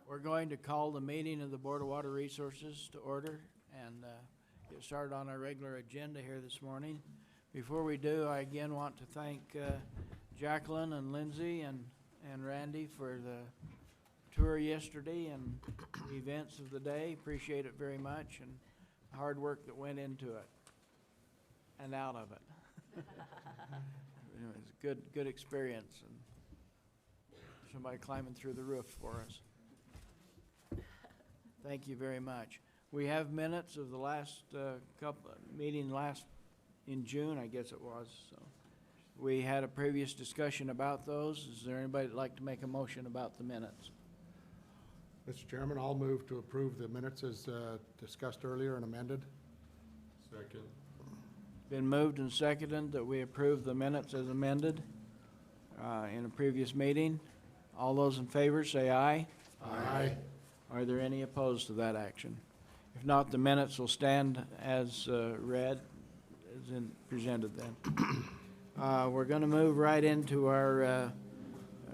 We're going to call the meeting of the Board of Water Resources to order and get started on our regular agenda here this morning. Before we do, I again want to thank Jacqueline and Lindsay and Randy for the tour yesterday and the events of the day. Appreciate it very much and the hard work that went into it and out of it. It was a good experience and somebody climbing through the roof for us. Thank you very much. We have minutes of the last meeting in June, I guess it was. So we had a previous discussion about those. Is there anybody that'd like to make a motion about the minutes? Mr. Chairman, I'll move to approve the minutes as discussed earlier and amended. Second. Been moved and seconded that we approve the minutes as amended in a previous meeting. All those in favor say aye. Aye. Are there any opposed to that action? If not, the minutes will stand as read, as presented then. We're going to move right into our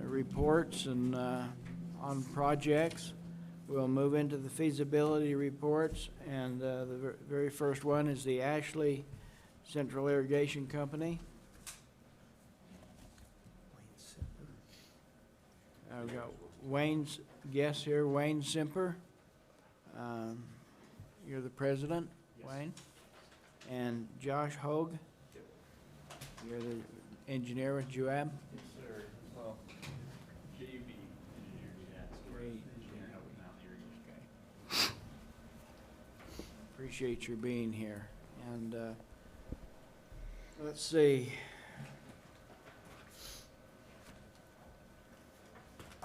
reports and on projects. We'll move into the feasibility reports, and the very first one is the Ashley Central Irrigation Company. I've got Wayne's guest here, Wayne Simper. You're the president, yes. Wayne. And Josh Hogue. Yep. You're the engineer with Juab. Yes, sir. Well, JUB engineer, engineer helping out in irrigation. Appreciate your being here. And let's see.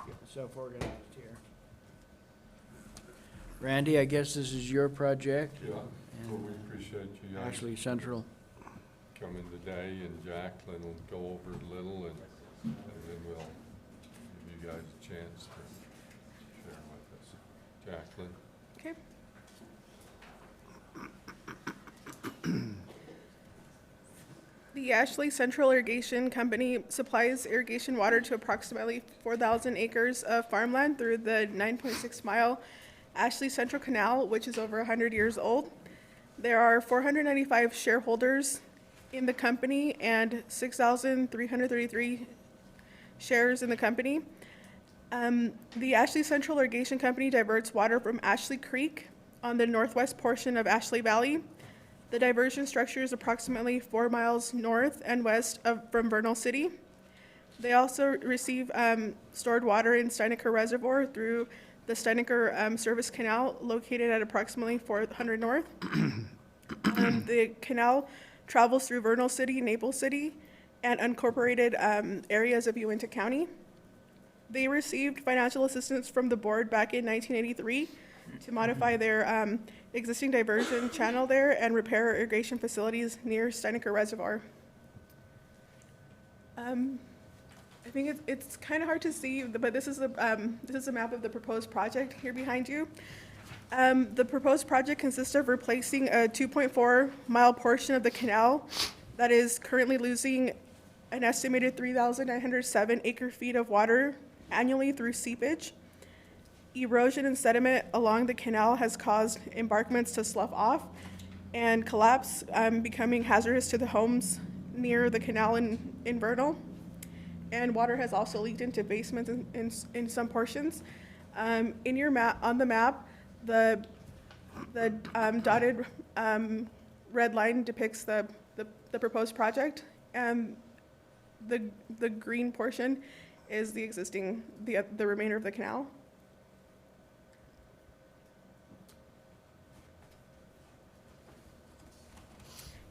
Get myself organized here. Randy, I guess this is your project. Yeah, well, we appreciate you guys Ashley Central. coming today, and Jacqueline will go over it a little, and then we'll give you guys a chance to share with us. Jacqueline? Okay. The Ashley Central Irrigation Company supplies irrigation water to approximately 4,000 acres of farmland through the 9.6-mile Ashley Central Canal, which is over 100 years old. There are 495 shareholders in the company and 6,333 shares in the company. The Ashley Central Irrigation Company diverts water from Ashley Creek on the northwest portion of Ashley Valley. The diversion structure is approximately 4 miles north and west from Vernal City. They also receive stored water in Steinecker Reservoir through the Steinecker Service Canal, located at approximately 400 north. The canal travels through Vernal City, Naples City, and unincorporated areas of Uintah County. They received financial assistance from the board back in 1983 to modify their existing diversion channel there and repair irrigation facilities near Steinecker Reservoir. I think it's kind of hard to see, but this is a map of the proposed project here behind you. The proposed project consists of replacing a 2.4-mile portion of the canal that is currently losing an estimated 3,907 acre-feet of water annually through seepage. Erosion and sediment along the canal has caused embankments to slough off and collapse, becoming hazardous to the homes near the canal in Vernal. And water has also leaked into basements in some portions. In your map, on the map, the dotted red line depicts the proposed project, and the green portion is the existing, the remainder of the canal.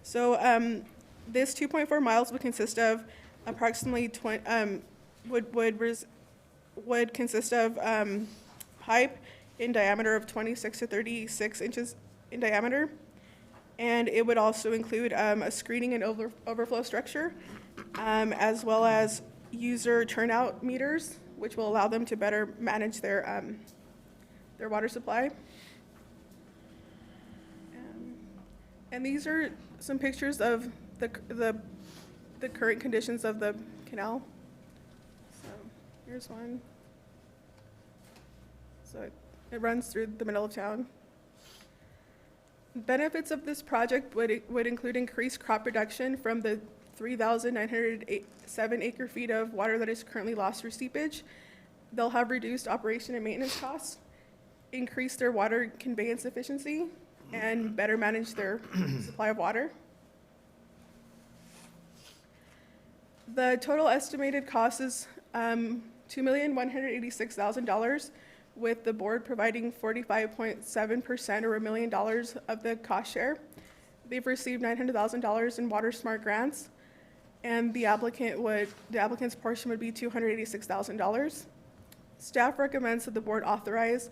So this 2.4 miles would consist of approximately would consist of pipe in diameter of 26 to 36 inches in diameter, and it would also include a screening and overflow structure, as well as user turnout meters, which will allow them to better manage their water supply. And these are some pictures of the current conditions of the canal. So here's one. So it runs through the middle of town. Benefits of this project would include increased crop production from the 3,907 acre feet of water that is currently lost through seepage. They'll have reduced operation and maintenance costs, increase their water conveyance efficiency, and better manage their supply of water. The total estimated cost is $2,186,000, with the board providing 45.7% or $1 million of the cost share. They've received $900,000 in WaterSmart grants, and the applicant's portion would be $286,000. Staff recommends that the board authorize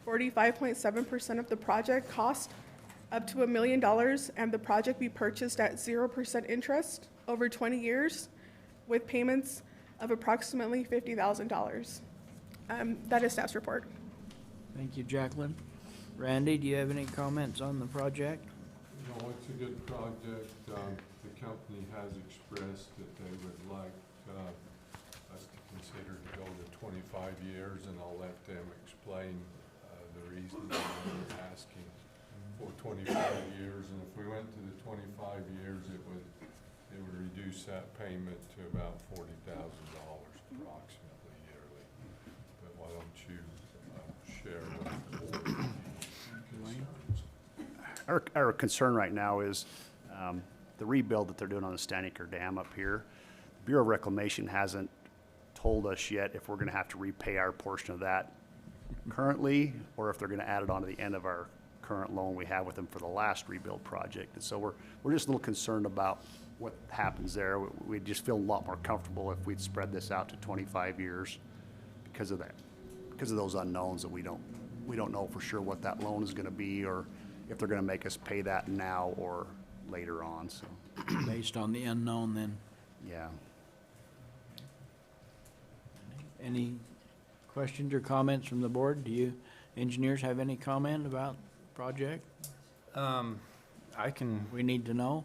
45.7% of the project cost up to $1 million, and the project be purchased at 0% interest over 20 years with payments of approximately $50,000. That is staff's report. Thank you, Jacqueline. Randy, do you have any comments on the project? No, it's a good project. The company has expressed that they would like us to consider to go to 25 years, and I'll let them explain the reason why they're asking for 25 years. And if we went to the 25 years, it would reduce that payment to about $40,000 approximately yearly. But why don't you share what the board concerns? Our concern right now is the rebuild that they're doing on the Staniker Dam up here. The Bureau of Reclamation hasn't told us yet if we're going to have to repay our portion of that currently, or if they're going to add it on to the end of our current loan we have with them for the last rebuild project. And so we're just a little concerned about what happens there. We just feel a lot more comfortable if we'd spread this out to 25 years because of that, because of those unknowns that we don't know for sure what that loan is going to be, or if they're going to make us pay that now or later on. So Based on the unknown then. yeah. Any questions or comments from the board? Do you engineers have any comment about the project I can, we need to know?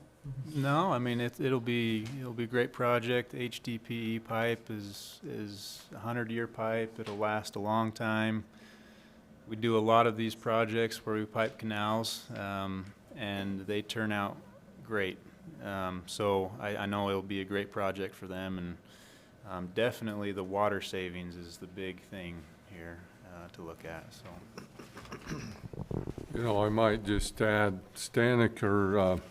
no, I mean, it'll be a great project. HDPE pipe is a 100-year pipe. It'll last a long time. We do a lot of these projects where we pipe canals, and they turn out great. So I know it'll be a great project for them, and definitely the water savings is the big thing here to look at. So, You know, I might just add, Staniker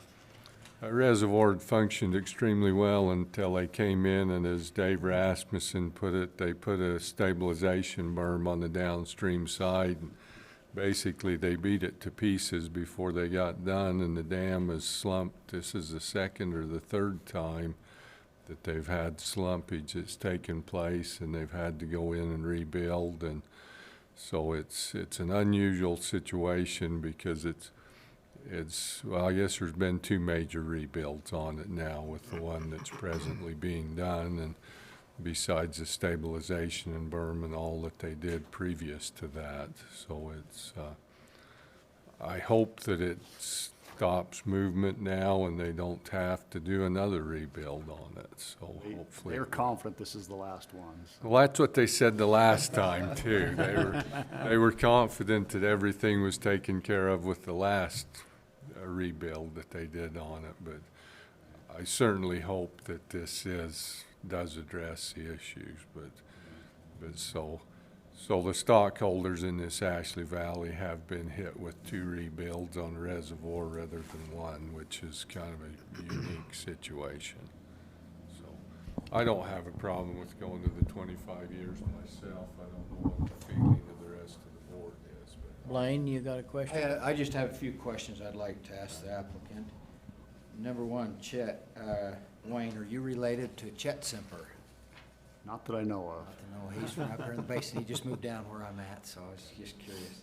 Reservoir had functioned extremely well until they came in, and as Dave Rasmussen put it, they put a stabilization berm on the downstream side. Basically, they beat it to pieces before they got done, and the dam is slumped. This is the second or the third time that they've had slumpage that's taken place, and they've had to go in and rebuild. And so it's an unusual situation because well, I guess there's been two major rebuilds on it now with the one that's presently being done, and besides the stabilization and berm and all that they did previous to that. So it's, I hope that it stops movement now and they don't have to do another rebuild on it. So hopefully. They're confident this is the last one. So. Well, that's what they said the last time too. They were confident that everything was taken care of with the last rebuild that they did on it, but I certainly hope that this does address the issues. But so the stockholders in this Ashley Valley have been hit with two rebuilds on the reservoir rather than one, which is kind of a unique situation. So I don't have a problem with going to the 25 years myself. I don't know what the feeling of the rest of the board is. But Blaine, you got a question? I just have a few questions I'd like to ask the applicant. Number one, Chet, Wayne, are you related to Chet Semper? Not that I know of. Not to know, he's from up here in the basin, he just moved down where I'm at, so I was just curious.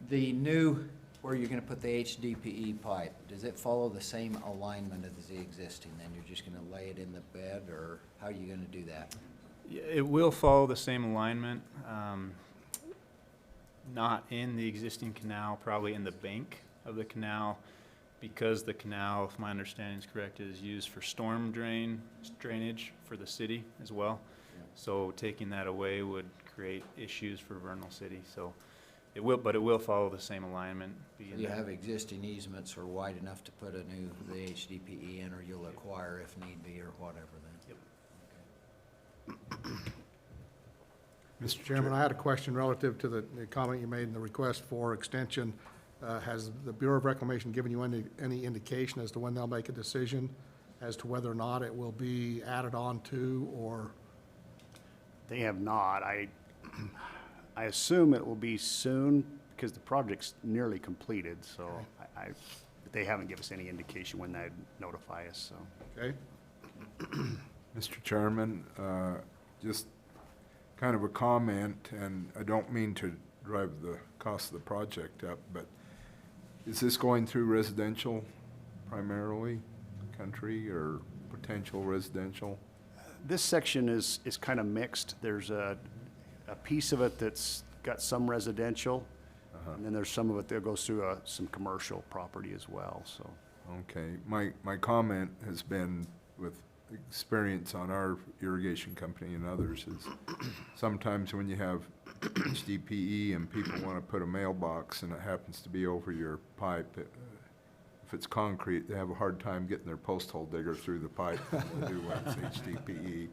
The new, where you're gonna put the HDPE pipe, does it follow the same alignment as the existing? Then you're just gonna lay it in the bed, or how are you gonna do that? yeah, it will follow the same alignment. Not in the existing canal, probably in the bank of the canal, because the canal, if my understanding is correct, is used for storm drainage for the city as well. Yeah. So taking that away would create issues for Vernal City. So it will follow the same alignment. You have existing easements are wide enough to put the HDPE in, or you'll acquire if need be, or whatever then? Yep. Mr. Chairman, I had a question relative to the comment you made in the request for extension. Has the Bureau of Reclamation given you any indication as to when they'll make a decision as to whether or not it will be added on to, or? They have not. I assume it will be soon because the project's nearly completed, so they haven't given us any indication when they'd notify us, so. Okay. Mr. Chairman, just kind of a comment, and I don't mean to drive the cost of the project up, but is this going through residential primarily, country, or potential residential? This section is kind of mixed. There's a piece of it that's got some residential, and then there's some of it that goes through some commercial property as well, so. Okay, my comment has been with experience on our irrigation company and others is sometimes when you have HDPE and people want to put a mailbox and it happens to be over your pipe, if it's concrete, they have a hard time getting their post hole digger through the pipe than they do when it's HDPE.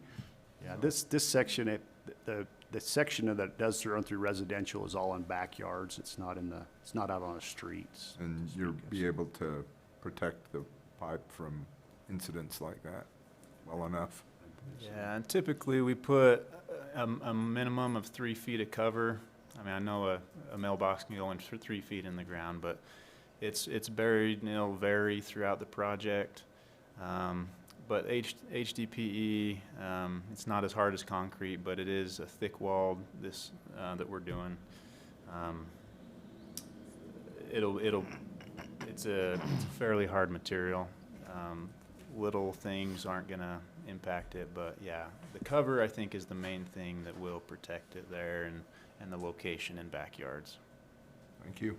Yeah, this section, the section that does run through residential is all in backyards. It's not out on the streets. And you'll be able to protect the pipe from incidents like that well enough. Yeah, and typically we put a minimum of 3 feet of cover. I mean, I know a mailbox can go in for 3 feet in the ground, but it's buried, and it'll vary throughout the project. But HDPE, it's not as hard as concrete, but it is a thick walled that we're doing. It's a fairly hard material. Little things aren't gonna impact it, but yeah, the cover I think is the main thing that will protect it there, and the location in backyards. Thank you.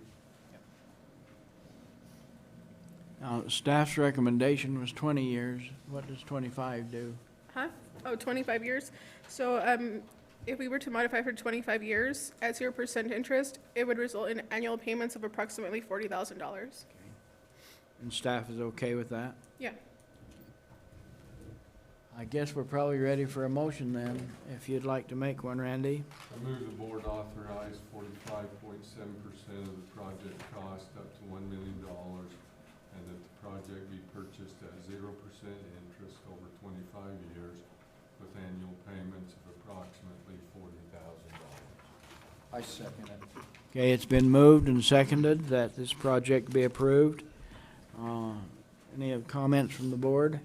Now, staff's recommendation was 20 years. What does 25 do? Huh? Oh, 25 years. So if we were to modify for 25 years at 0% interest, it would result in annual payments of approximately $40,000. And staff is okay with that? Yeah. I guess we're probably ready for a motion then, if you'd like to make one, Randy. I move the board authorize 45.7% of the project cost up to $1 million, and that the project be purchased at 0% interest over 25 years with annual payments of approximately $40,000. I second it. Okay, it's been moved and seconded that this project be approved. Any comments from the board?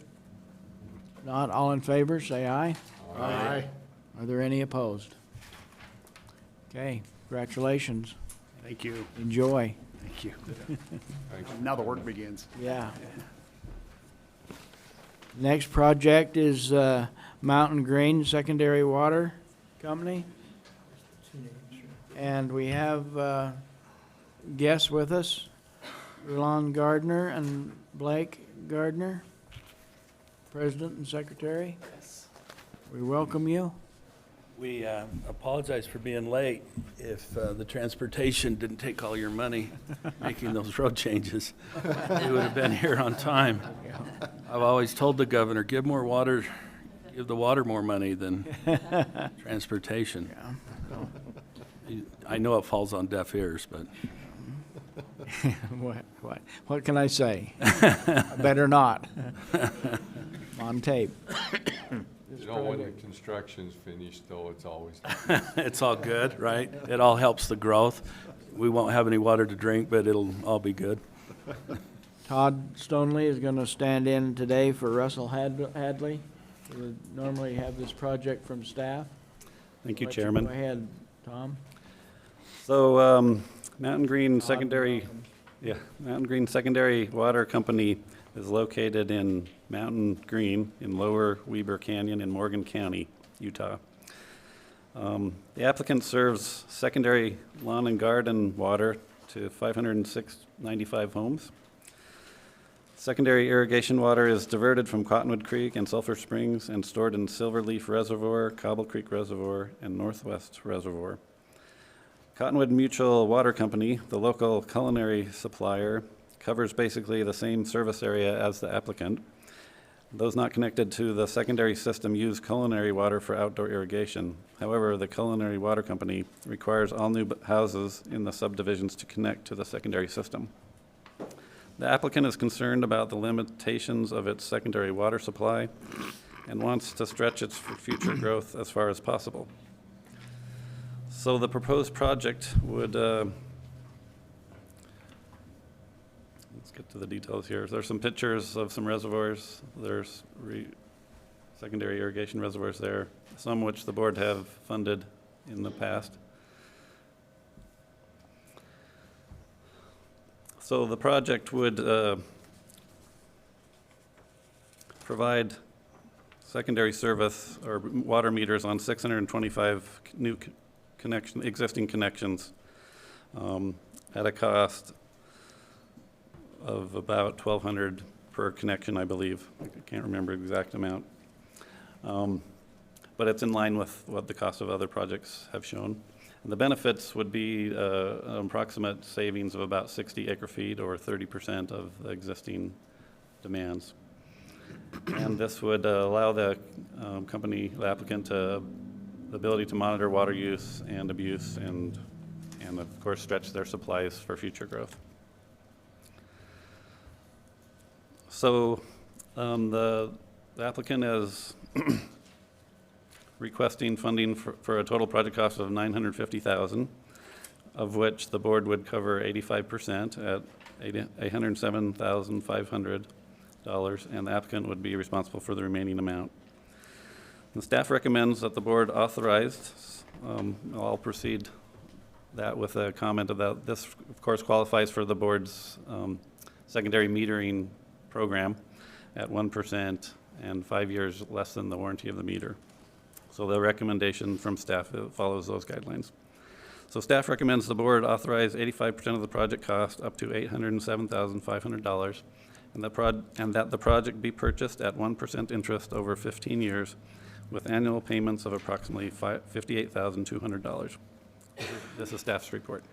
Not all in favor, say aye. Aye. Are there any opposed? Okay, congratulations. Thank you. Enjoy. Thank you. Thanks. Now the work begins. Yeah. Next project is Mountain Green Secondary Water Company. And we have guests with us, Rulon Gardner and Blake Gardner, President and Secretary. Yes. We welcome you. We apologize for being late. If the transportation didn't take all your money making those road changes, we would have been here on time. I've always told the governor, give the water more money than transportation. I know it falls on deaf ears, but What can I say? I better not. On tape. You know, when the construction's finished, though, it's always it's all good, right? It all helps the growth. We won't have any water to drink, but it'll all be good. Todd Stoneley is going to stand in today for Russell Hadley. We would normally have this project from staff. Thank you, Let Chairman. Go ahead, Tom. So, Mountain Green Todd, Secondary, welcome. yeah, Mountain Green Secondary Water Company is located in Mountain Green in Lower Weber Canyon in Morgan County, Utah. The applicant serves secondary lawn and garden water to 595 homes. Secondary irrigation water is diverted from Cottonwood Creek and Sulphur Springs and stored in Silverleaf Reservoir, Cobble Creek Reservoir, and Northwest Reservoir. Cottonwood Mutual Water Company, the local culinary supplier, covers basically the same service area as the applicant. Those not connected to the secondary system use culinary water for outdoor irrigation. However, the culinary water company requires all new houses in the subdivisions to connect to the secondary system. The applicant is concerned about the limitations of its secondary water supply and wants to stretch its future growth as far as possible. So the proposed project would, let's get to the details here. There's some pictures of some reservoirs. There's secondary irrigation reservoirs there, some which the board have funded in the past. So the project would provide secondary service or water meters on 625 new existing connections at a cost of about $1,200 per connection, I believe. I can't remember the exact amount. But it's in line with what the cost of other projects have shown. And the benefits would be an approximate savings of about 60 acre-feet or 30% of the existing demands. And this would allow the company, the applicant, the ability to monitor water use and abuse and of course stretch their supplies for future growth. So the applicant is requesting funding for a total project cost of $950,000, of which the board would cover 85% at $807,500, and the applicant would be responsible for the remaining amount. The staff recommends that the board authorize, I'll proceed that with a comment about this, of course, qualifies for the board's secondary metering program at 1% and 5 years less than the warranty of the meter. So the recommendation from staff follows those guidelines. So staff recommends the board authorize 85% of the project cost up to $807,500 and that the project be purchased at 1% interest over 15 years with annual payments of approximately $58,200. This is staff's report.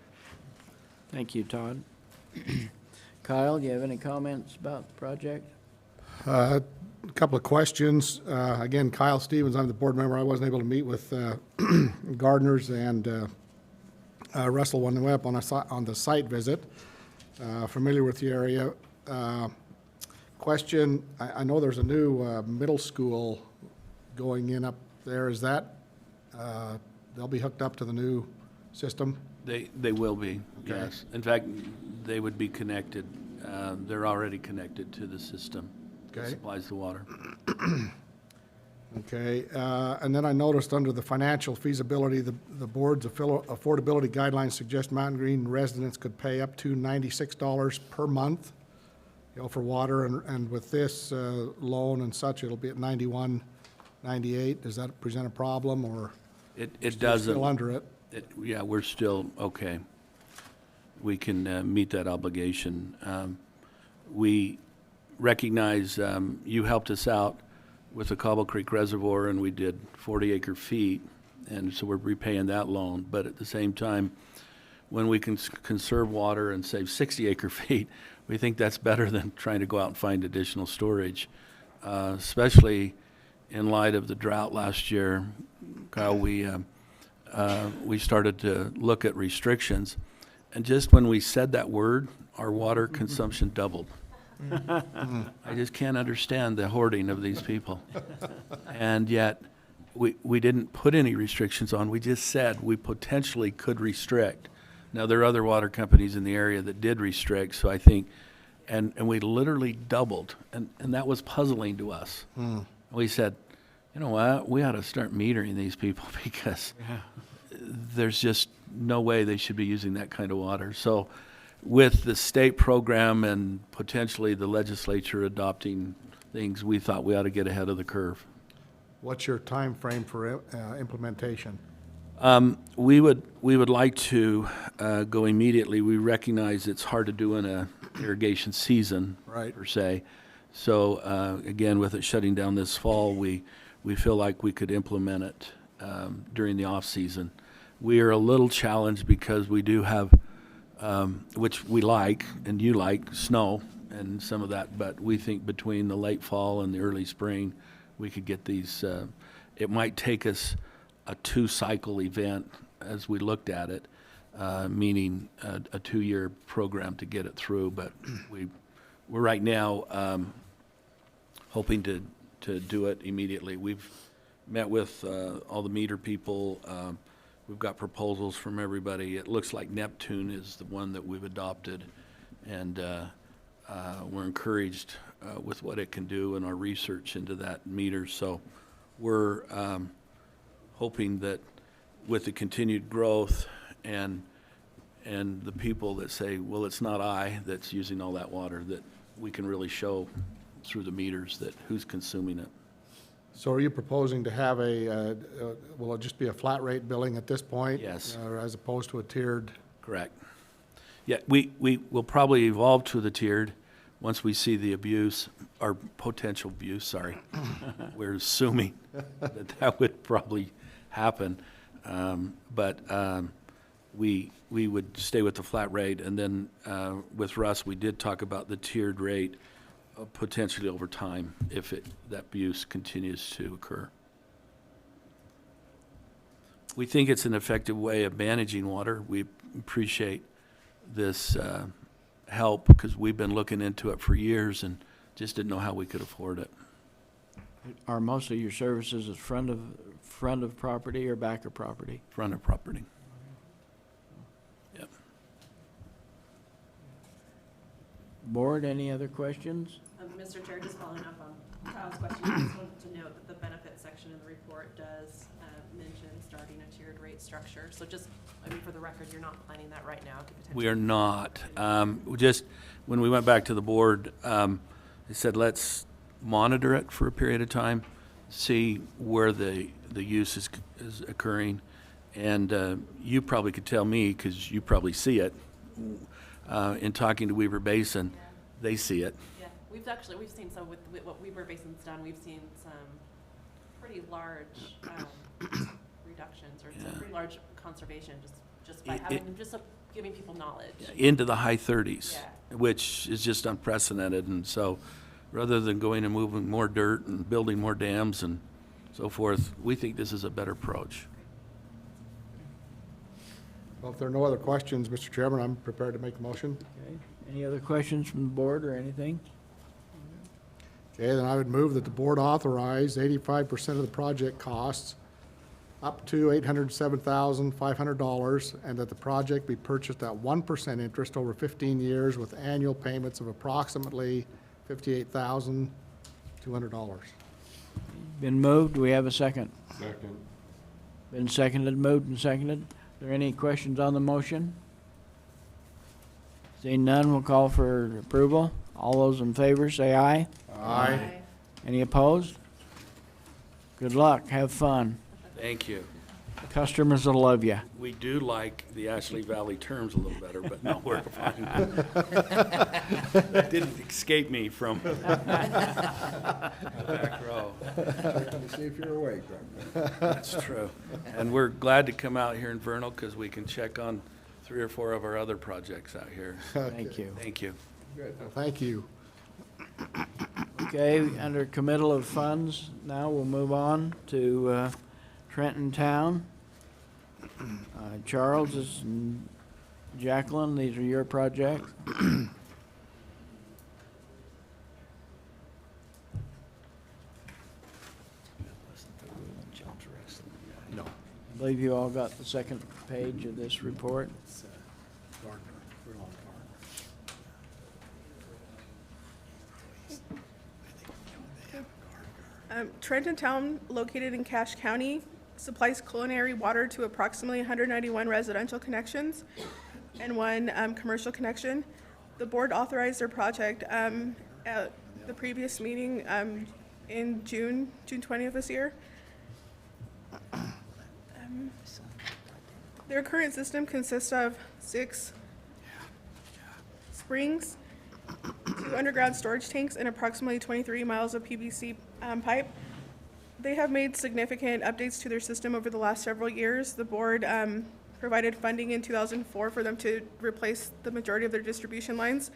Thank you, Todd. Kyle, do you have any comments about the project? A couple of questions. Again, Kyle Stevens, I'm the board member. I wasn't able to meet with gardeners and Russell when they went up on the site visit. Familiar with the area. Question, I know there's a new middle school going in up there. Is that, they'll be hooked up to the new system? They will be, Okay. yes. In fact, they would be connected. They're already connected to the system that Okay. supplies the water. Okay, and then I noticed under the financial feasibility, the board's affordability guidelines suggest Mountain Green residents could pay up to $96 per month, you know, for water, and with this loan and such, it'll be at $91.98. Does that present a problem, or It doesn't. still under it? Yeah, we're still okay. We can meet that obligation. We recognize you helped us out with the Cobble Creek Reservoir, and we did 40 acre feet, and so we're repaying that loan. But at the same time, when we can conserve water and save 60 acre feet, we think that's better than trying to go out and find additional storage, especially in light of the drought last year. Kyle, we started to look at restrictions, and just when we said that word, our water consumption doubled. I just can't understand the hoarding of these people. And yet, we didn't put any restrictions on. We just said we potentially could restrict. Now, there are other water companies in the area that did restrict, so I think, and we literally doubled, and that was puzzling to us. We said, you know what, we ought to start metering these people because there's just no way they should be using that kind of water. So with the state program and potentially the legislature adopting things, we thought we ought to get ahead of the curve. What's your time frame for implementation? We would like to go immediately. We recognize it's hard to do in irrigation season. Right. Per se. So, again, with it shutting down this fall, we feel like we could implement it during the off-season. We are a little challenged because we do have, which we like, and you like, snow and some of that, but we think between the late fall and the early spring, we could get these, it might take us a 2-cycle event as we looked at it, meaning a 2-year program to get it through, but we're right now hoping to do it immediately. We've met with all the meter people. We've got proposals from everybody. It looks like Neptune is the one that we've adopted, and we're encouraged with what it can do and our research into that meter. So we're hoping that with the continued growth and the people that say, well, it's not I that's using all that water, that we can really show through the meters that who's consuming it. So are you proposing to have will it just be a flat rate billing at this point? Yes. As opposed to a tiered? Correct. Yeah, we will probably evolve to the tiered once we see the abuse, or potential abuse, sorry. We're assuming that would probably happen. We would stay with the flat rate, and then with Russ, we did talk about the tiered rate potentially over time if that abuse continues to occur. We think it's an effective way of managing water. We appreciate this help because we've been looking into it for years and just didn't know how we could afford it. Are most of your services at front of property or back of property? Front of property. Yep. Board, any other questions? Mr. Chair, just following up on Kyle's question, I just wanted to note that the benefit section of the report does mention starting a tiered rate structure. So just, for the record, you're not planning that right now to potentially? We are not. Just when we went back to the board, they said let's monitor it for a period of time, see where the use is occurring, and you probably could tell me because you probably see it. In talking to Weber Basin, they see it. Yeah, we've seen some with what Weber Basin's done. We've seen some pretty large reductions or some pretty large conservation just by having giving people knowledge. Into the high 30s, Yeah. which is just unprecedented. And so rather than going and moving more dirt and building more dams and so forth, we think this is a better approach. Well, if there are no other questions, Mr. Chairman, I'm prepared to make a motion. Okay. Any other questions from the board or anything? Okay, then I would move that the board authorize 85% of the project costs up to $807,500, and that the project be purchased at 1% interest over 15 years with annual payments of approximately $58,200. Been moved, do we have a second? Second. Been seconded, moved and seconded. Are there any questions on the motion? Seeing none, we'll call for approval. All those in favor, say aye. Aye. Any opposed? Good luck, have fun. Thank you. Customers will love you. We do like the Ashley Valley terms a little better, but no, we're fine. That didn't escape me from the back row. See if you're awake. That's true. And we're glad to come out here in Vernal because we can check on 3 or 4 of our other projects out here. Thank you. Thank you. Well, thank you. Okay, under committal of funds, now we'll move on to Trenton Town. Charles and Jacqueline, these are your projects. No. I believe you all got the second page of this report. Trenton Town, located in Cache County, supplies culinary water to approximately 191 residential connections and 1 commercial connection. The board authorized their project at the previous meeting in June 20th this year. Their current system consists of 6 springs 2 underground storage tanks, and approximately 23 miles of PVC pipe. They have made significant updates to their system over the last several years. The board provided funding in 2004 for them to replace the majority of their distribution lines,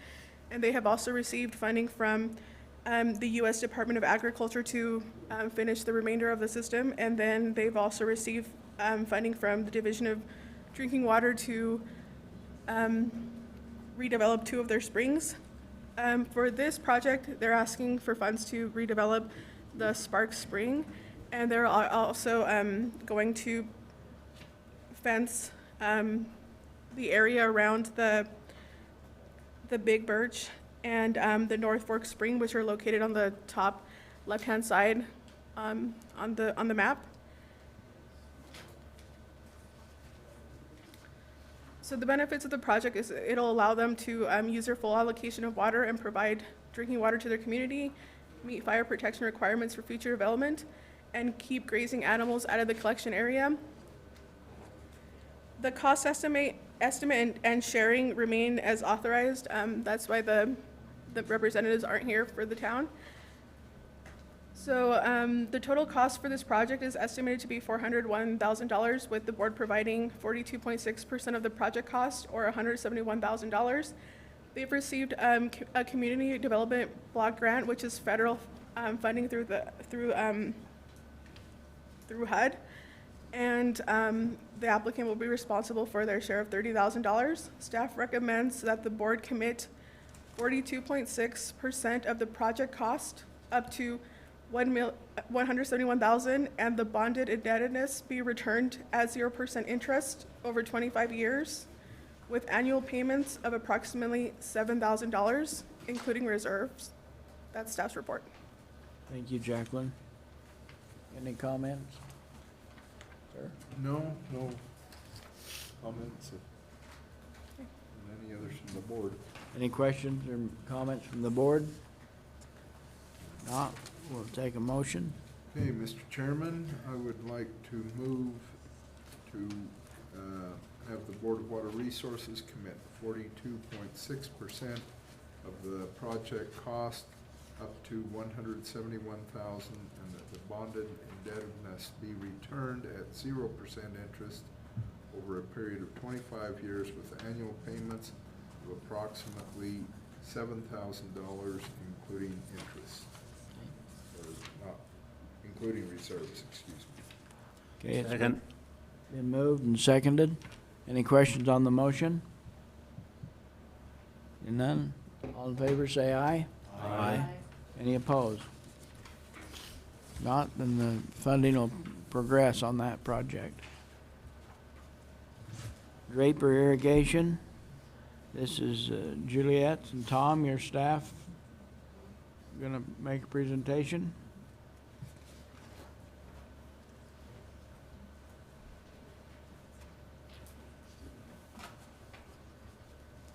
and they have also received funding from the U.S. Department of Agriculture to finish the remainder of the system, and then they've also received funding from the Division of Drinking Water to redevelop 2 of their springs. For this project, they're asking for funds to redevelop the Sparks Spring, and they're also going to fence the area around the Big Birch and the North Fork Spring, which are located on the top left-hand side on the map. So the benefits of the project is it'll allow them to use their full allocation of water and provide drinking water to their community, meet fire protection requirements for future development, and keep grazing animals out of the collection area. The cost estimate and sharing remain as authorized. That's why the representatives aren't here for the town. So the total cost for this project is estimated to be $401,000, with the board providing 42.6% of the project cost, or $171,000. They've received a community development block grant, which is federal funding through HUD, and the applicant will be responsible for their share of $30,000. Staff recommends that the board commit 42.6% of the project cost, up to $171,000, and the bonded indebtedness be returned at 0% interest over 25 years, with annual payments of approximately $7,000, including reserves. That's staff's report. Thank you, Jacqueline. Any comments? Sir? No comments of any others from the board. Any questions or comments from the board? Not, we'll take a motion. Okay, Mr. Chairman, I would like to move to have the Board of Water Resources commit 42.6% of the project cost, up to $171,000, and that the bonded indebtedness be returned at 0% interest over a period of 25 years, with annual payments of approximately $7,000, including interest. Or not, including reserves, excuse me. Okay, it's Second. been moved and seconded. Any questions on the motion? And none? All in favor, say aye. Aye. Any opposed? Not, then the funding will progress on that project. Draper Irrigation. This is Juliet and Tom, your staff, gonna make a presentation.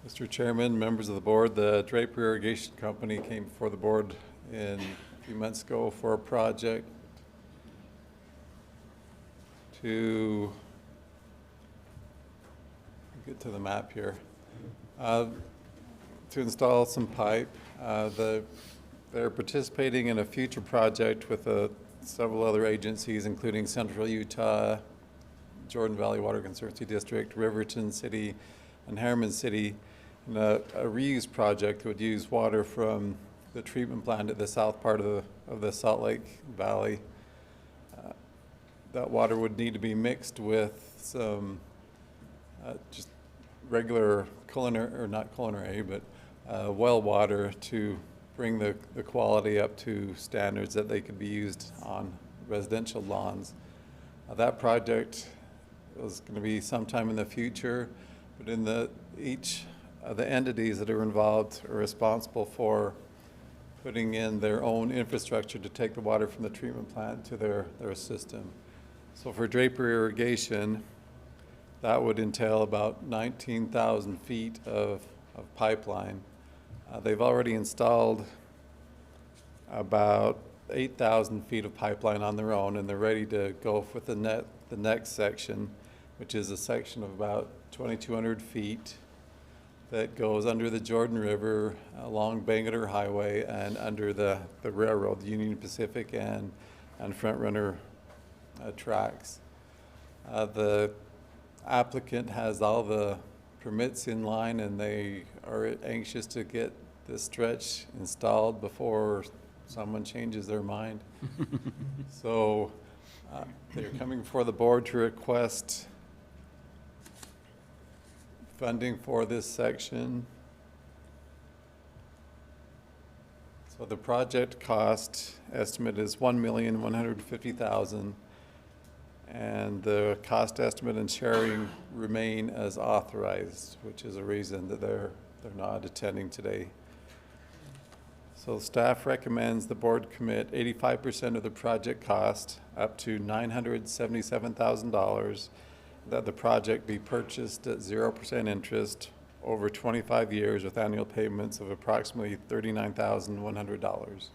Mr. Chairman, members of the board, the Draper Irrigation Company came before the board a few months ago for a project to get to the map here, to install some pipe. They're participating in a future project with several other agencies, including Central Utah, Jordan Valley Water Conservancy District, Riverton City, and Harriman City, in a reuse project that would use water from the treatment plant at the south part of the Salt Lake Valley. That water would need to be mixed with some just regular well water to bring the quality up to standards that they could be used on residential lawns. That project was going to be sometime in the future, but each of the entities that are involved are responsible for putting in their own infrastructure to take the water from the treatment plant to their system. So for Draper Irrigation, that would entail about 19,000 feet of pipeline. They've already installed about 8,000 feet of pipeline on their own, and they're ready to go with the next section, which is a section of about 2,200 feet that goes under the Jordan River, along Bangerter Highway, and under the railroad, the Union Pacific and Front Runner tracks. The applicant has all the permits in line, and they are anxious to get this stretch installed before someone changes their mind. So they're coming before the board to request funding for this section. So the project cost estimate is $1,150,000, and the cost estimate and sharing remain as authorized, which is a reason that they're not attending today. So staff recommends the board commit 85% of the project cost, up to $977,000, that the project be purchased at 0% interest over 25 years with annual payments of approximately $39,100.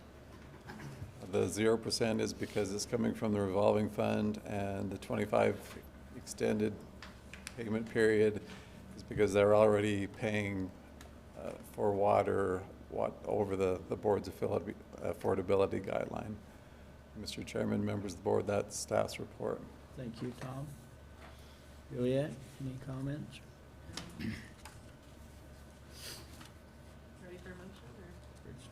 The 0% is because it's coming from the revolving fund, and the 25 extended payment period is because they're already paying for water over the board's affordability guideline. Mr. Chairman, members of the board, that's staff's report. Thank you, Tom. Juliet, any comments? Ready for a motion, or?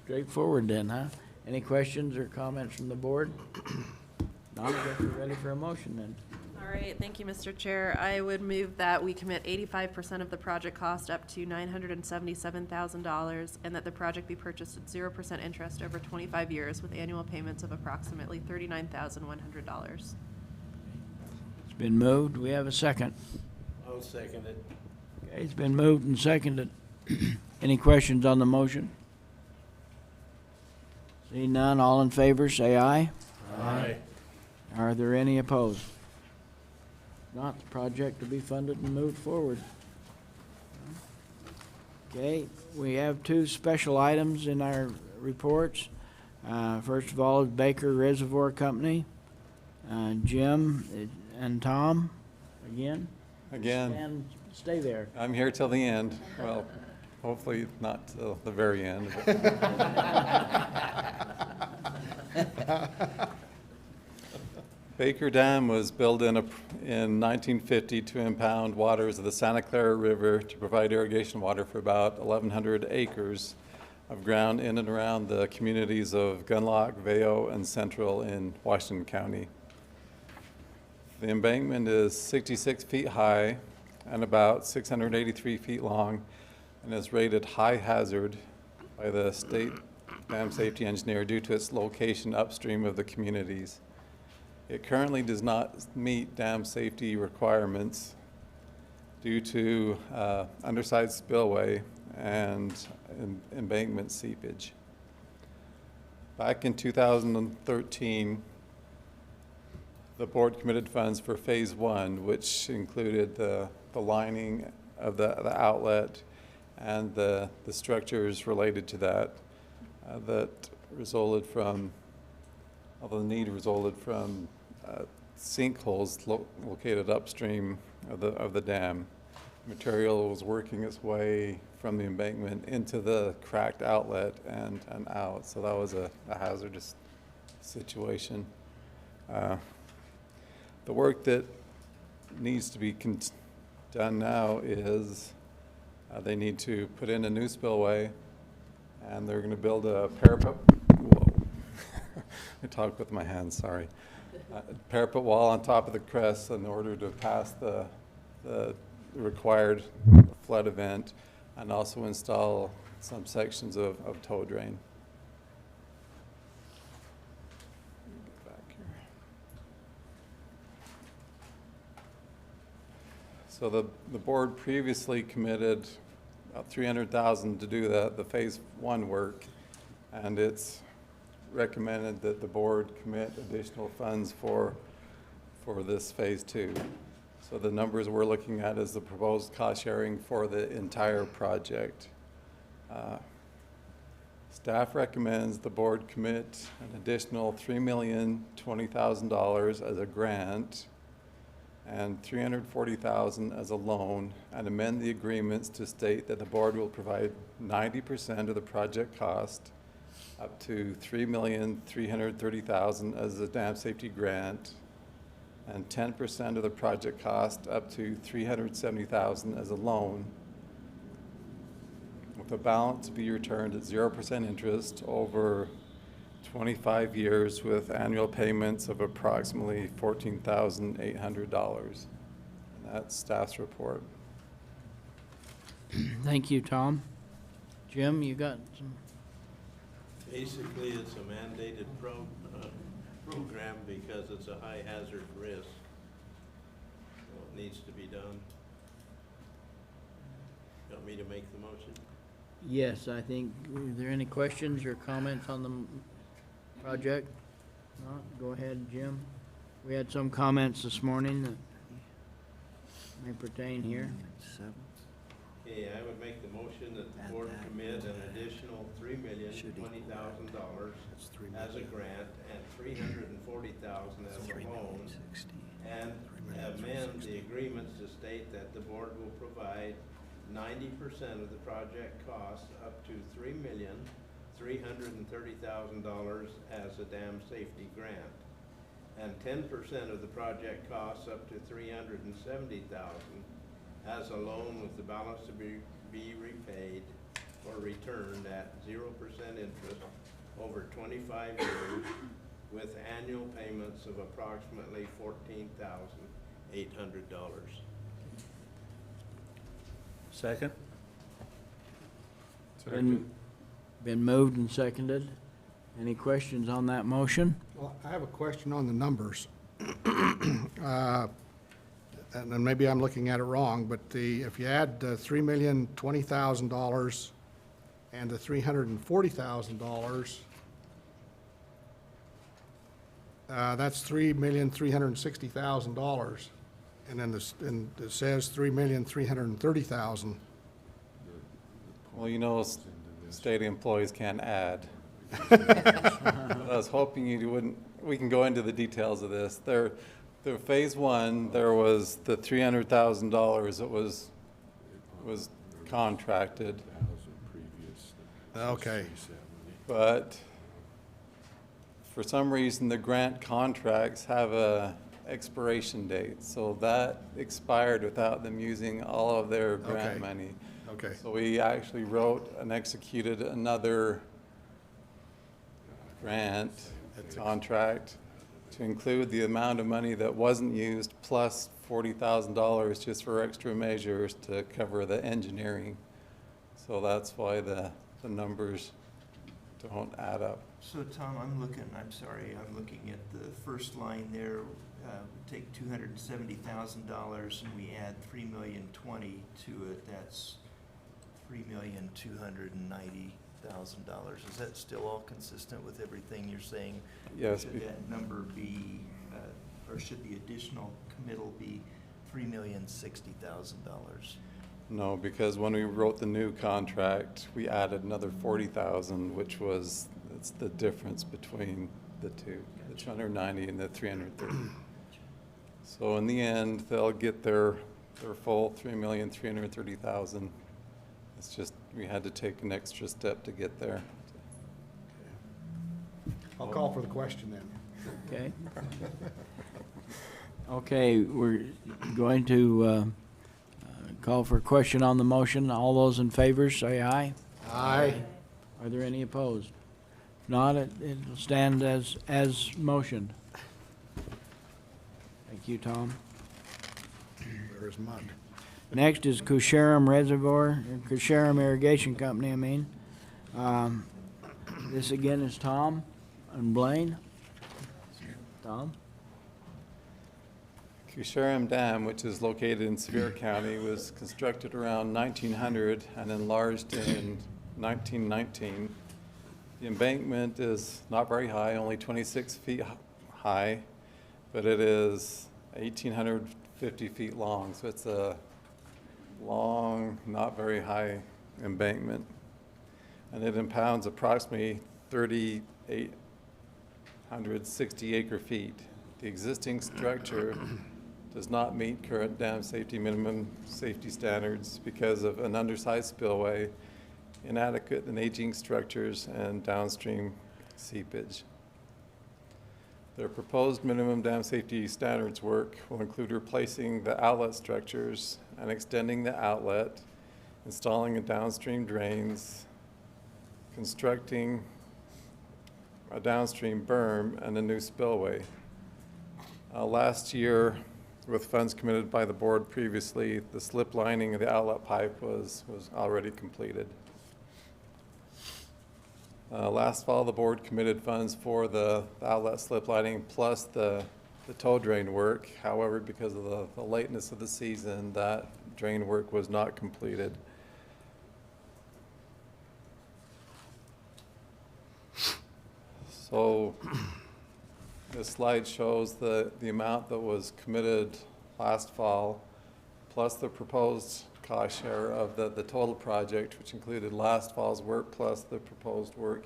Straightforward then, huh? Any questions or comments from the board? Not, I guess we're ready for a motion then. All right, thank you, Mr. Chair. I would move that we commit 85% of the project cost, up to $977,000, and that the project be purchased at 0% interest over 25 years with annual payments of approximately $39,100. It's been moved. We have a second. I'll second it. Okay, it's been moved and seconded. Any questions on the motion? See none, all in favor, say aye. Aye. Are there any opposed? Not, the project to be funded and moved forward. Okay, we have two special items in our reports. First of all is Baker Reservoir Company. Jim and Tom, again? Again, And stay there. I'm here till the end. Well, hopefully not till the very end. Baker Dam was built in 1950 to impound waters of the Santa Clara River to provide irrigation water for about 1,100 acres of ground in and around the communities of Gunlock, Vail, and Central in Washington County. The embankment is 66 feet high and about 683 feet long, and is rated high hazard by the state dam safety engineer due to its location upstream of the communities. It currently does not meet dam safety requirements due to underside spillway and embankment seepage. Back in 2013, the board committed funds for phase one, which included the lining of the outlet and the structures related to that, that resulted from, although the need resulted from sinkholes located upstream of the dam. Material was working its way from the embankment into the cracked outlet and out, so that was a hazardous situation. The work that needs to be done now is they need to put in a new spillway, and they're going to build a parapet. Whoa. I talk with my hands, sorry. Parapet wall on top of the crest in order to pass the required flood event, and also install some sections of tow drain. So the board previously committed about $300,000 to do the phase one work, and it's recommended that the board commit additional funds for this phase two. So the numbers we're looking at is the proposed cost sharing for the entire project. Staff recommends the board commit an additional $3,020,000 as a grant and $340,000 as a loan, and amend the agreements to state that the board will provide 90% of the project cost, up to $3,330,000 as a dam safety grant, and 10% of the project cost, up to $370,000 as a loan, with the balance to be returned at 0% interest over 25 years with annual payments of approximately $14,800. That's staff's report. Thank you, Tom. Jim, you got some? Basically, it's a mandated program because it's a high hazard risk. So it needs to be done. Want me to make the motion? Yes, I think, are there any questions or comments on the project? Not, go ahead, Jim. We had some comments this morning that may pertain here. Okay, I would make the motion that the board commit an additional $3,020,000 as a grant and $340,000 as a loan, and amend the agreements to state that the board will provide 90% of the project costs up to $3,330,000 as a dam safety grant, and 10% of the project costs up to $370,000 as a loan, with the balance to be repaid or returned at 0% interest over 25 years, with annual payments of approximately $14,800. Second? Been moved and seconded. Any questions on that motion? Well, I have a question on the numbers. And then maybe I'm looking at it wrong, but if you add $3,020,000 and the $340,000, that's $3,360,000. And then it says $3,330,000. Well, you know, state employees can't add. I was hoping you wouldn't, we can go into the details of this. The phase one, there was the $300,000 that was contracted. Okay. But for some reason, the grant contracts have a expiration date. So that expired without them using all of their grant money. Okay. So we actually wrote and executed another grant contract to include the amount of money that wasn't used plus $40,000 just for extra measures to cover the engineering. So that's why the numbers don't add up. So Tom, I'm looking at the first line there. Take $270,000 and we add $3,020,000 to it. That's $3,290,000. Is that still all consistent with everything you're saying? Yes. Should that number be, or should the additional committal be $3,060,000? No, because when we wrote the new contract, we added another $40,000, which was, it's the difference between the two, the 290 and the 330. So in the end, they'll get their full $3,330,000. It's just, we had to take an extra step to get there. I'll call for the question then. Okay. Okay, we're going to call for a question on the motion. All those in favor, say aye. Aye. Are there any opposed? If not, it'll stand as motioned. Thank you, Tom. There is mud. Next is Koosharem Reservoir, or Koosharem Irrigation Company, I mean. This again is Tom and Blaine. Tom? Koosharem Dam, which is located in Sevier County, was constructed around 1900 and enlarged in 1919. The embankment is not very high, only 26 feet high, but it is 1,850 feet long, so it's a long, not very high embankment. And it impounds approximately 3,860 acre feet. The existing structure does not meet current dam safety minimum safety standards because of an undersized spillway, inadequate and aging structures, and downstream seepage. Their proposed minimum dam safety standards work will include replacing the outlet structures and extending the outlet, installing downstream drains, constructing a downstream berm, and a new spillway. Last year, with funds committed by the board previously, the slip lining of the outlet pipe was already completed. Last fall, the board committed funds for the outlet slip lining plus the toe drain work. However, because of the lateness of the season, that drain work was not completed. So this slide shows the amount that was committed last fall, plus the proposed cost share of the total project, which included last fall's work plus the proposed work.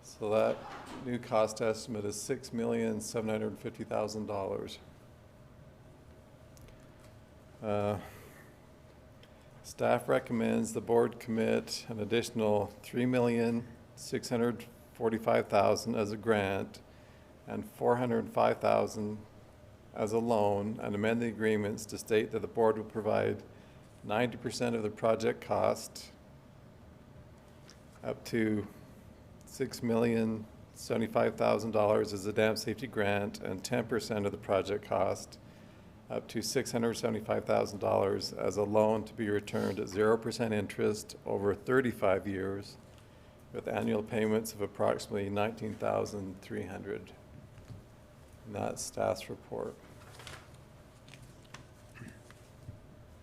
So that new cost estimate is $6,750,000. Staff recommends the board commit an additional $3,645,000 as a grant and $405,000 as a loan, and amend the agreements to state that the board will provide 90% of the project cost up to $6,075,000 as a dam safety grant, and 10% of the project cost up to $675,000 as a loan to be returned at 0% interest over 35 years with annual payments of approximately $19,300. And that's staff's report.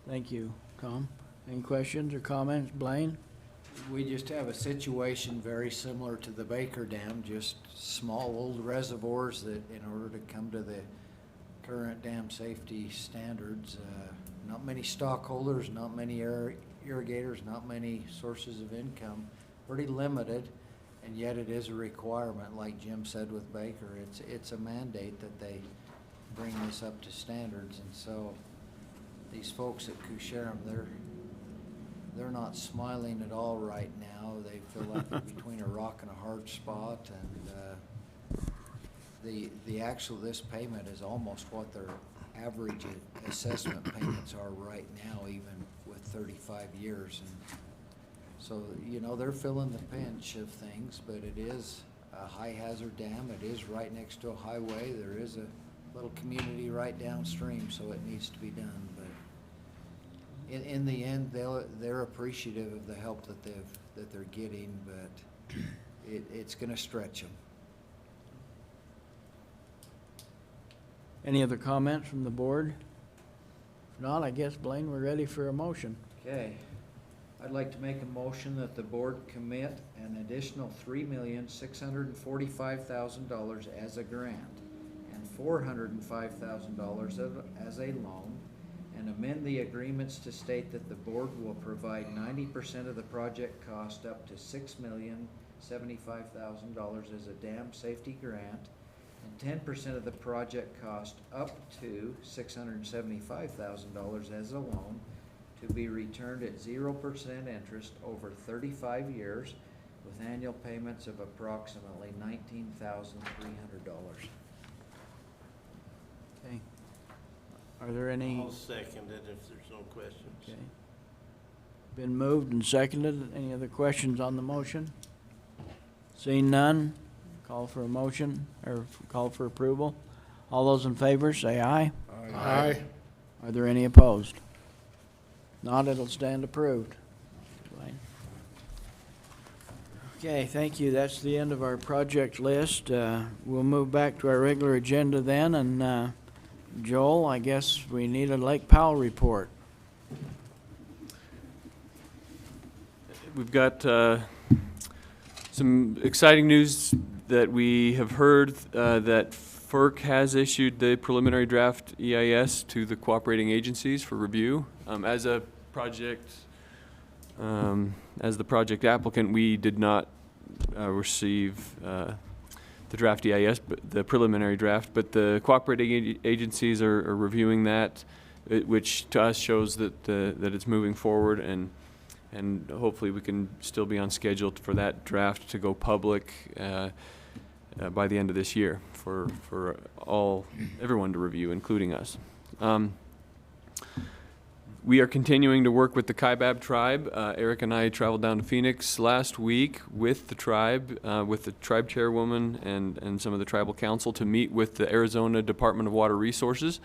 Thank you, Tom. Any questions or comments? Blaine? We just have a situation very similar to the Baker Dam, just small old reservoirs that in order to come to the current dam safety standards, not many stockholders, not many irrigators, not many sources of income, pretty limited, and yet it is a requirement, like Jim said with Baker. It's a mandate that they bring this up to standards, and so these folks at Koosharem, they're not smiling at all right now. They feel like they're between a rock and a hard spot, and the actual, this payment is almost what their average assessment payments are right now, even with 35 years. And so, you know, they're feeling the pinch of things, but it is a high hazard dam. It is right next to a highway. There is a little community right downstream, so it needs to be done. But in the end, they're appreciative of the help that they're getting, but it's going to stretch them. Any other comments from the board? If not, I guess, Blaine, we're ready for a motion. Okay. I'd like to make a motion that the board commit an additional $3,645,000 as a grant and $405,000 as a loan, and amend the agreements to state that the board will provide 90% of the project cost up to $6,075,000 as a dam safety grant, and 10% of the project cost up to $675,000 as a loan to be returned at 0% interest over 35 years with annual payments of approximately $19,300. Okay. Are there any? I'll second it if there's no questions. Okay. Been moved and seconded. Any other questions on the motion? Seeing none, call for a motion, or call for approval. All those in favor, say aye. Aye. Are there any opposed? Not, it'll stand approved. Blaine. Okay, thank you. That's the end of our project list. We'll move back to our regular agenda then, and Joel, I guess we need a Lake Powell report. We've got some exciting news that we have heard that FERC has issued the preliminary draft EIS to the cooperating agencies for review. As the project applicant, we did not receive the the draft EIS, but the preliminary draft, but the cooperating agencies are reviewing that, which to us shows that that it's moving forward, and hopefully we can still be on schedule for that draft to go public by the end of this year for everyone to review, including us. We are continuing to work with the Kaibab tribe. Eric and I traveled down to Phoenix last week with the tribe chairwoman and some of the tribal council to meet with the Arizona Department of Water Resources.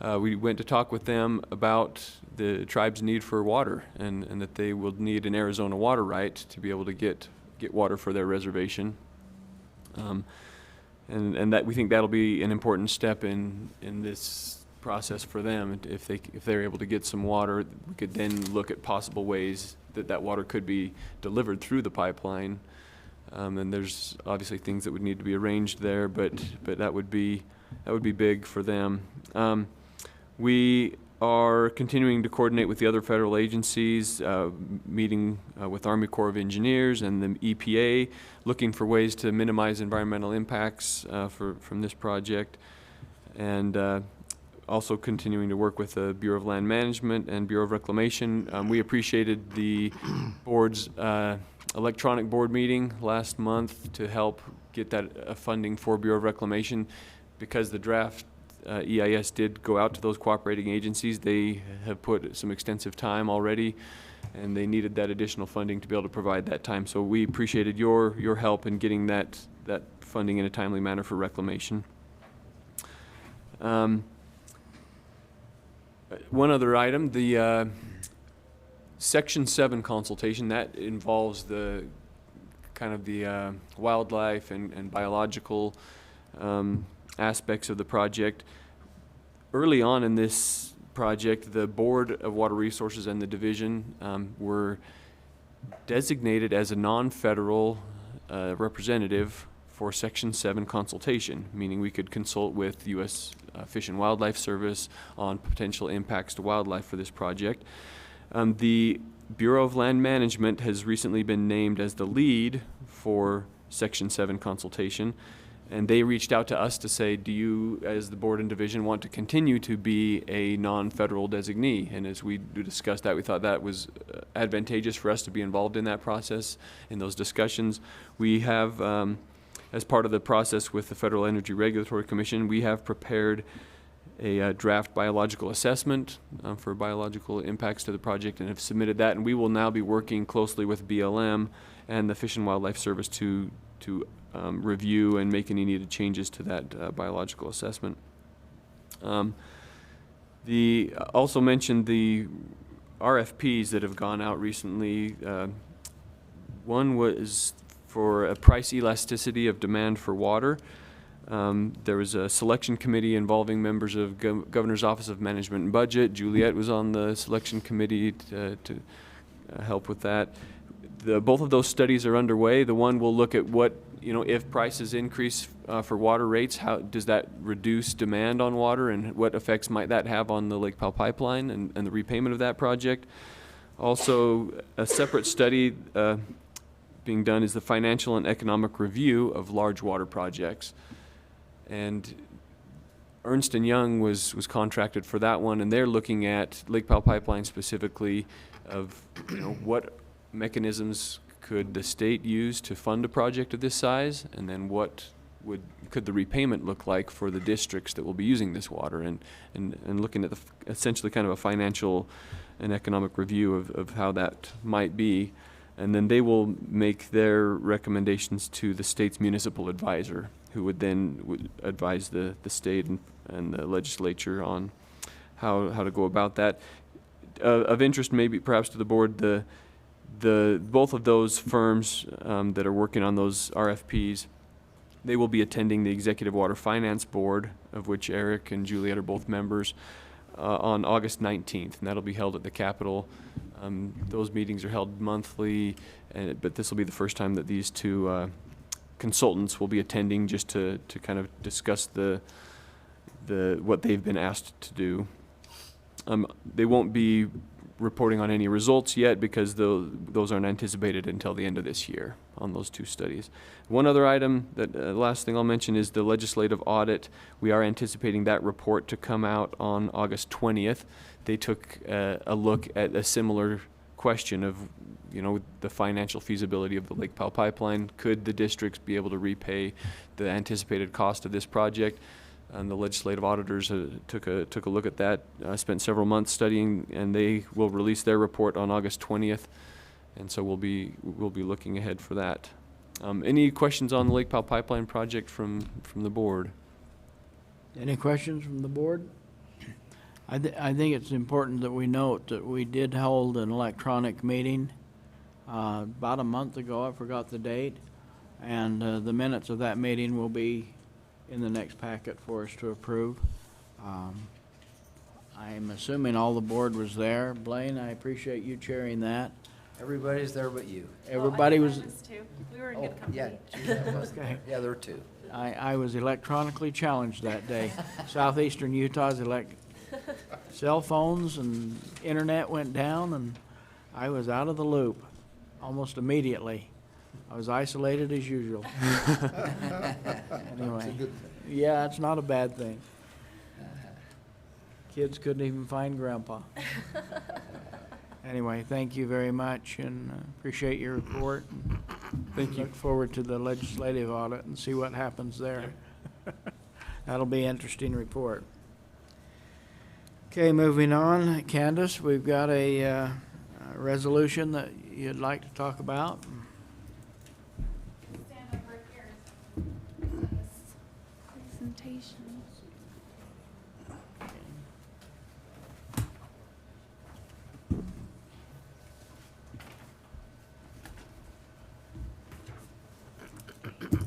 We went to talk with them about the tribe's need for water and that they will need an Arizona water right to be able to get water for their reservation. And that we think that'll be an important step in this process for them. If they're able to get some water, we could then look at possible ways that water could be delivered through the pipeline. And there's obviously things that would need to be arranged there, but that would be big for them. We are continuing to coordinate with the other federal agencies, meeting with Army Corps of Engineers and the EPA, looking for ways to minimize environmental impacts from this project, and also continuing to work with the Bureau of Land Management and Bureau of Reclamation. We appreciated the board's electronic board meeting last month to help get that funding for Bureau of Reclamation, because the draft EIS did go out to those cooperating agencies. They have put some extensive time already, and they needed that additional funding to be able to provide that time. So we appreciated your help in getting that funding in a timely manner for reclamation. One other item, the Section 7 consultation, that involves the kind of the wildlife and biological aspects of the project. Early on in this project, the Board of Water Resources and the division were designated as a non-federal representative for Section 7 consultation, meaning we could consult with U.S. Fish and Wildlife Service on potential impacts to wildlife for this project. The Bureau of Land Management has recently been named as the lead for Section 7 consultation, and they reached out to us to say, do you, as the board and division, want to continue to be a non-federal designee? And as we discussed that, we thought that was advantageous for us to be involved in that process, in those discussions. We have, as part of the process with the Federal Energy Regulatory Commission, we have prepared a draft biological assessment for biological impacts to the project and have submitted that, and we will now be working closely with BLM and the Fish and Wildlife Service to review and make any needed changes to that biological assessment. Also mentioned the RFPs that have gone out recently. One was for a price elasticity of demand for water. There was a selection committee involving members of Governor's Office of Management and Budget. Juliet was on the selection committee to help with that. Both of those studies are underway. The one will look at what, if prices increase for water rates, how does that reduce demand on water, and what effects might that have on the Lake Powell pipeline and the repayment of that project. Also, a separate study being done is the financial and economic review of large water projects. And Ernst & Young was contracted for that one, and they're looking at Lake Powell pipeline specifically of what mechanisms could the state use to fund a project of this size, and then what could the repayment look like for the districts that will be using this water, and looking at essentially kind of a financial and economic review of how that might be. And then they will make their recommendations to the state's municipal advisor, who would then advise the state and the legislature on how to go about that. Of interest, maybe perhaps to the board, both of those firms that are working on those RFPs, they will be attending the Executive Water Finance Board, of which Eric and Juliet are both members, on August 19th, and that'll be held at the Capitol. Those meetings are held monthly, but this will be the first time that these two consultants will be attending, just to kind of discuss what they've been asked to do. They won't be reporting on any results yet because those aren't anticipated until the end of this year on those two studies. One other item, that last thing I'll mention, is the legislative audit. We are anticipating that report to come out on August 20th. They took a look at a similar question of, the financial feasibility of the Lake Powell pipeline. Could the districts be able to repay the anticipated cost of this project? And the legislative auditors took a look at that, spent several months studying, and they will release their report on August 20th. And so we'll be looking ahead for that. Any questions on the Lake Powell pipeline project from the board? Any questions from the board? I think it's important that we note that we did hold an electronic meeting about a month ago. I forgot the date. And the minutes of that meeting will be in the next packet for us to approve. I'm assuming all the board was there. Blaine, I appreciate you chairing that. Everybody's there but you. Everybody I was, too. We were in good company. Yeah, okay. yeah, there were two. I was electronically challenged that day. Southeastern Utah's cell phones and internet went down, and I was out of the loop almost immediately. I was isolated as usual. Anyway, yeah, it's not a bad thing. Kids couldn't even find Grandpa. Anyway, thank you very much, and appreciate your report. Thank you. Look forward to the legislative audit and see what happens there. That'll be an interesting report. Okay, moving on. Candice, we've got a resolution that you'd like to talk about. Stand over here. Presentation.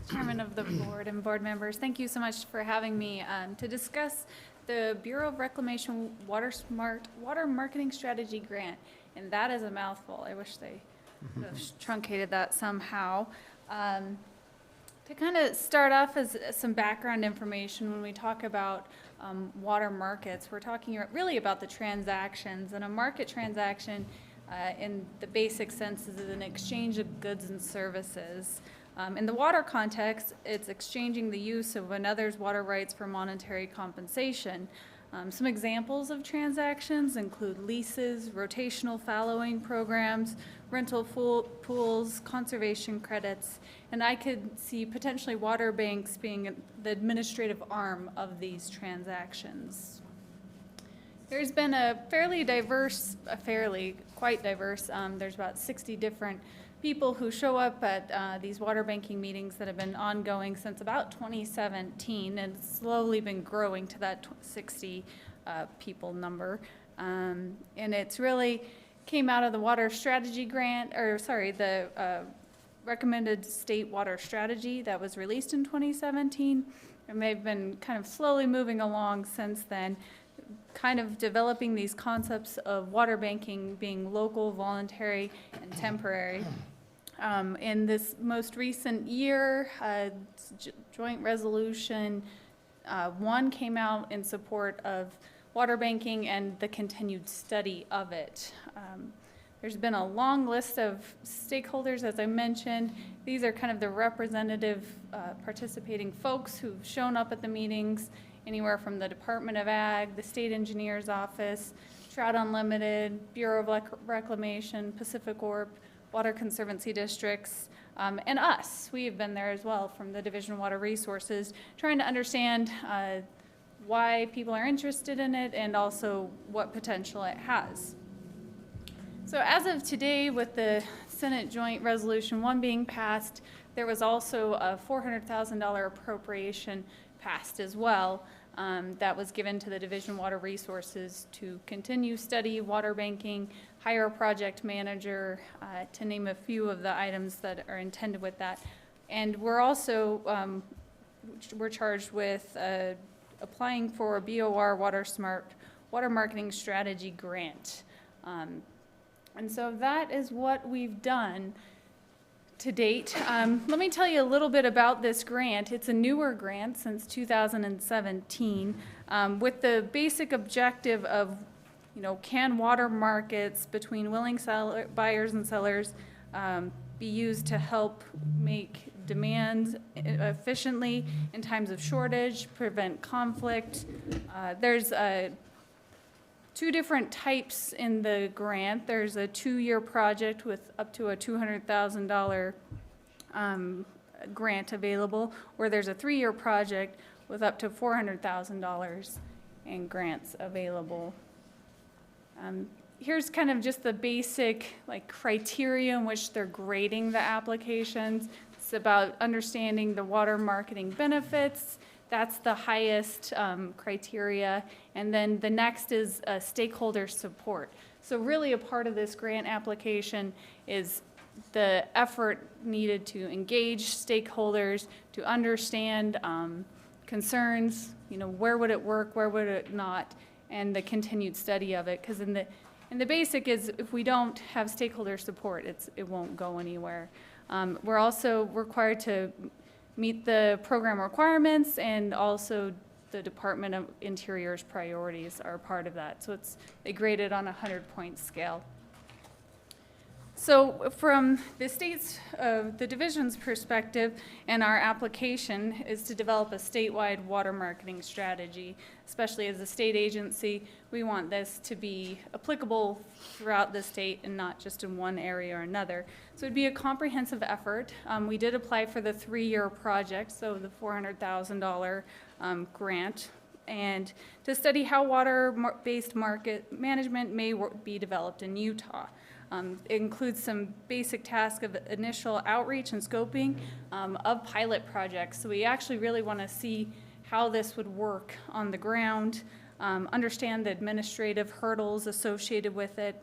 Chairman of the board and board members, thank you so much for having me to discuss the Bureau of Reclamation WaterSMART Water Marketing Strategy Grant. And that is a mouthful. I wish they would have truncated that somehow. To kind of start off as some background information, when we talk about water markets, we're talking really about the transactions. And a market transaction, in the basic sense, is an exchange of goods and services. In the water context, it's exchanging the use of another's water rights for monetary compensation. Some examples of transactions include leases, rotational fallowing programs, rental pools, conservation credits, and I could see potentially water banks being the administrative arm of these transactions. There's been quite diverse, there's about 60 different people who show up at these water banking meetings that have been ongoing since about 2017, and it's slowly been growing to that 60 people number. And it's really came out of the water strategy grant, the recommended state water strategy that was released in 2017. And they've been kind of slowly moving along since then, kind of developing these concepts of water banking being local, voluntary, and temporary. In this most recent year, joint resolution 1 came out in support of water banking and the continued study of it. There's been a long list of stakeholders, as I mentioned. These are kind of the representative participating folks who've shown up at the meetings, anywhere from the Department of Ag, the State Engineer's Office, Trout Unlimited, Bureau of Reclamation, Pacific Orb, Water Conservancy Districts, and us. We have been there as well from the Division of Water Resources, trying to understand why people are interested in it and also what potential it has. So as of today, with the Senate Joint Resolution 1 being passed, there was also a $400,000 appropriation passed as well that was given to the Division of Water Resources to continue study water banking, hire a project manager, to name a few of the items that are intended with that. And we're also, we're charged with applying for a BOR WaterSMART Water Marketing Strategy Grant. And so that is what we've done to date. Let me tell you a little bit about this grant. It's a newer grant since 2017, with the basic objective of can water markets between willing buyers and sellers be used to help make demand efficiently in times of shortage, prevent conflict? There's two different types in the grant. There's a 2-year project with up to a $200,000 grant available, or there's a 3-year project with up to $400,000 in grants available. Here's kind of just the basic criteria in which they're grading the applications. It's about understanding the water marketing benefits. That's the highest criteria. And then the next is stakeholder support. So really a part of this grant application is the effort needed to engage stakeholders, to understand concerns, where would it work, where would it not, and the continued study of it. Because in the basic is, if we don't have stakeholder support, it won't go anywhere. We're also required to meet the program requirements, and also the Department of Interior's priorities are part of that. So they grade it on a 100-point scale. So from the state's, the division's perspective, and our application is to develop a statewide water marketing strategy. Especially as a state agency, we want this to be applicable throughout the state and not just in one area or another. So it'd be a comprehensive effort. We did apply for the 3-year project, so the $400,000 grant, and to study how water-based market management may be developed in Utah. It includes some basic tasks of initial outreach and scoping of pilot projects. So we actually really want to see how this would work on the ground, understand the administrative hurdles associated with it.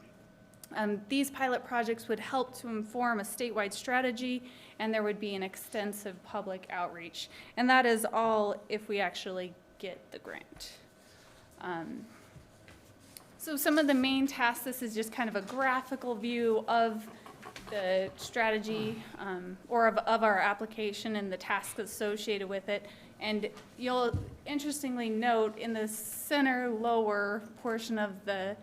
These pilot projects would help to inform a statewide strategy, and there would be an extensive public outreach. And that is all if we actually get the grant. So some of the main tasks, this is just kind of a graphical view of the strategy or of our application and the tasks associated with it. And you'll interestingly note in the center lower portion of the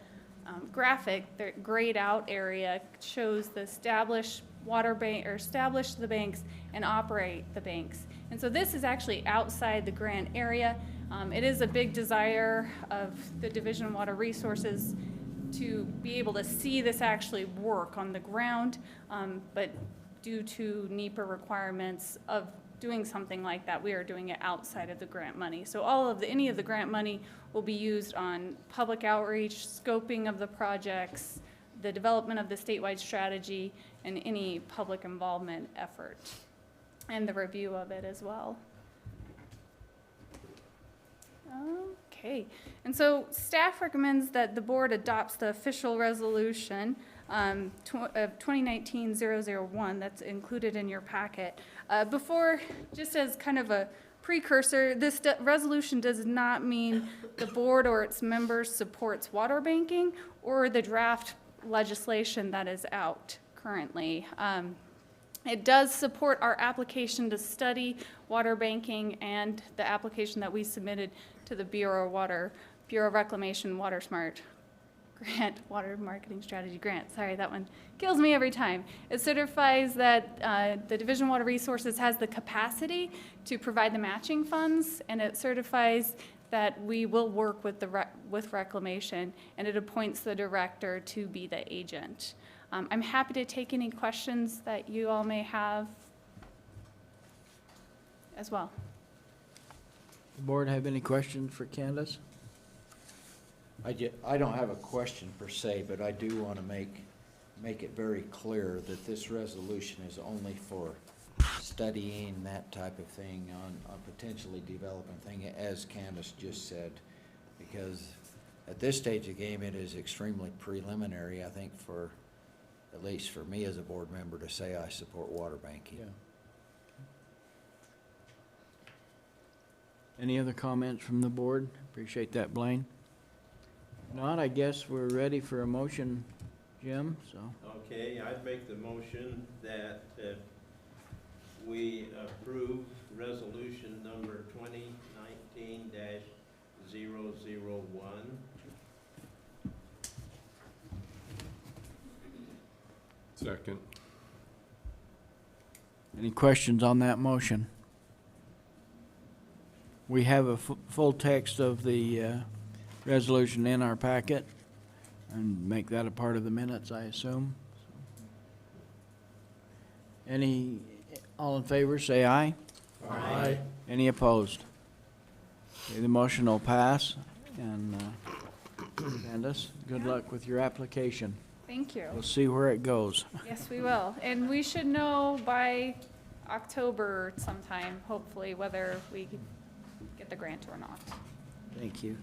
graphic, the grayed out area shows the establish water bank, or establish the banks and operate the banks. And so this is actually outside the grant area. It is a big desire of the Division of Water Resources to be able to see this actually work on the ground, but due to NEPA requirements of doing something like that, we are doing it outside of the grant money. So any of the grant money will be used on public outreach, scoping of the projects, the development of the statewide strategy, and any public involvement effort, and the review of it as well. Okay, and so staff recommends that the board adopts the official resolution of 2019-001 that's included in your packet. Before, just as kind of a precursor, this resolution does not mean the board or its members supports water banking or the draft legislation that is out currently. It does support our application to study water banking and the application that we submitted to the Bureau of Reclamation WaterSMART grant, Water Marketing Strategy Grant. Sorry, that one kills me every time. It certifies that the Division of Water Resources has the capacity to provide the matching funds, and it certifies that we will work with with Reclamation, and it appoints the director to be the agent. I'm happy to take any questions that you all may have as well. The board have any questions for Candice? I don't have a question per se, but I do want to make it very clear that this resolution is only for studying that type of thing on potentially developing thing, as Candice just said, because at this stage of the game, it is extremely preliminary, I think, for, at least for me as a board member, to say I support water banking. Yeah. Any other comments from the board? Appreciate that, Blaine. If not, I guess we're ready for a motion, Jim, so. Okay, I'd make the motion that we approve resolution number 2019-001 Second. Any questions on that motion? We have a full text of the resolution in our packet, and make that a part of the minutes, I assume. All in favor, say aye. Aye. Any opposed? Okay, the motion will pass, and Candice, good luck with your application. Thank you. We'll see where it goes. Yes, we will. And we should know by October sometime, hopefully, whether we get the grant or not. Thank you.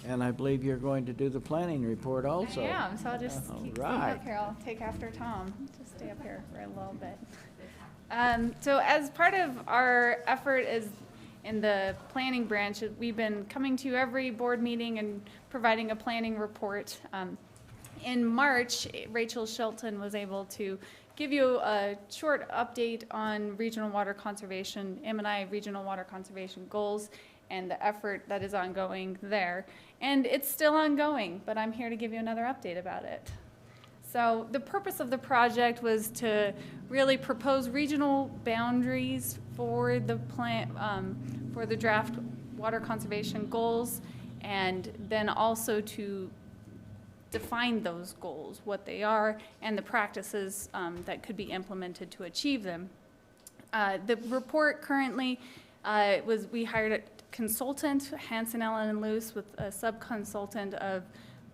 And I believe you're going to do the planning report also. I am, so I'll just keep staying right. up here. I'll take after Tom. Just stay up here for a little bit. So as part of our effort is in the planning branch, we've been coming to every board meeting and providing a planning report. In March, Rachel Shelton was able to give you a short update on regional water conservation, M&I regional water conservation goals, and the effort that is ongoing there. And it's still ongoing, but I'm here to give you another update about it. So the purpose of the project was to really propose regional boundaries for the for the draft water conservation goals, and then also to define those goals, what they are, and the practices that could be implemented to achieve them. The report currently we hired a consultant, Hansen, Allen, and Luce, with a sub-consultant of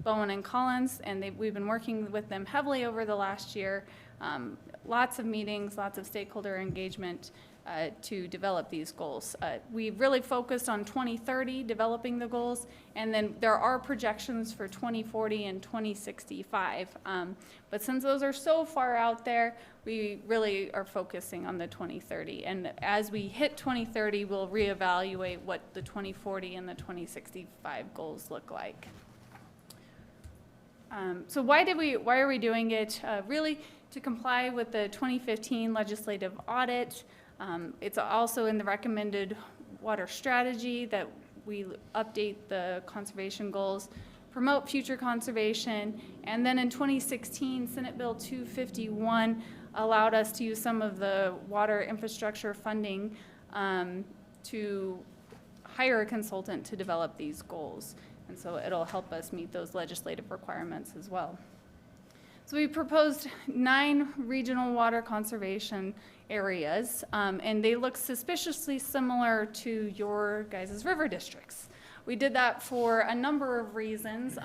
Bowen and Collins, and we've been working with them heavily over the last year. Lots of meetings, lots of stakeholder engagement to develop these goals. We've really focused on 2030, developing the goals, and then there are projections for 2040 and 2065. But since those are so far out there, we really are focusing on the 2030. And as we hit 2030, we'll reevaluate what the 2040 and the 2065 goals look like. So why are we doing it? Really to comply with the 2015 legislative audit. It's also in the recommended water strategy that we update the conservation goals, promote future conservation, and then in 2016, Senate Bill 251 allowed us to use some of the water infrastructure funding to hire a consultant to develop these goals. And so it'll help us meet those legislative requirements as well. So we proposed 9 regional water conservation areas, and they look suspiciously similar to your guys' river districts. We did that for a number of reasons.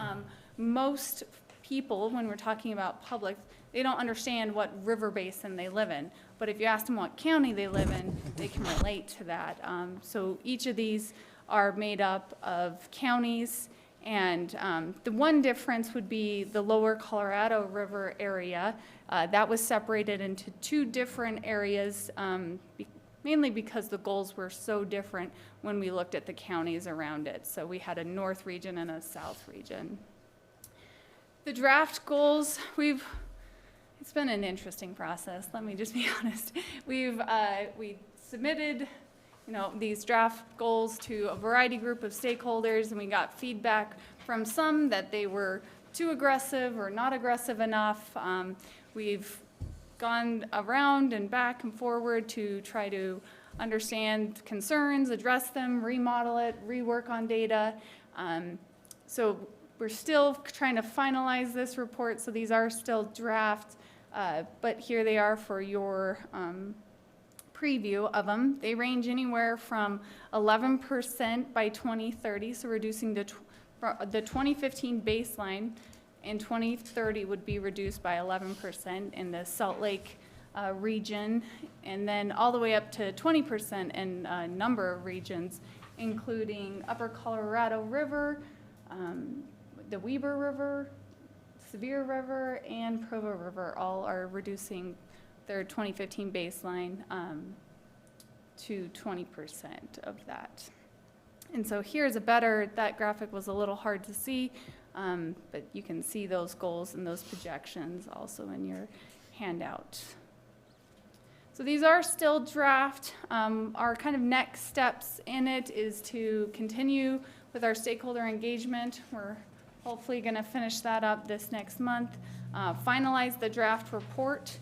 Most people, when we're talking about public, they don't understand what river basin they live in. But if you ask them what county they live in, they can relate to that. So each of these are made up of counties, and the one difference would be the lower Colorado River area. That was separated into 2 different areas, mainly because the goals were so different when we looked at the counties around it. So we had a north region and a south region. The draft goals, it's been an interesting process, let me just be honest. We submitted these draft goals to a variety group of stakeholders, and we got feedback from some that they were too aggressive or not aggressive enough. We've gone around and back and forward to try to understand concerns, address them, remodel it, rework on data. So we're still trying to finalize this report, so these are still draft, but here they are for your preview of them. They range anywhere from 11% by 2030, so reducing the 2015 baseline in 2030 would be reduced by 11% in the Salt Lake region, and then all the way up to 20% in a number of regions, including Upper Colorado River, the Weber River, Sevier River, and Provo River all are reducing their 2015 baseline to 20% of that. And so here's that graphic was a little hard to see, but you can see those goals and those projections also in your handout. So these are still draft. Our kind of next steps in it is to continue with our stakeholder engagement. We're hopefully going to finish that up this next month, finalize the draft report,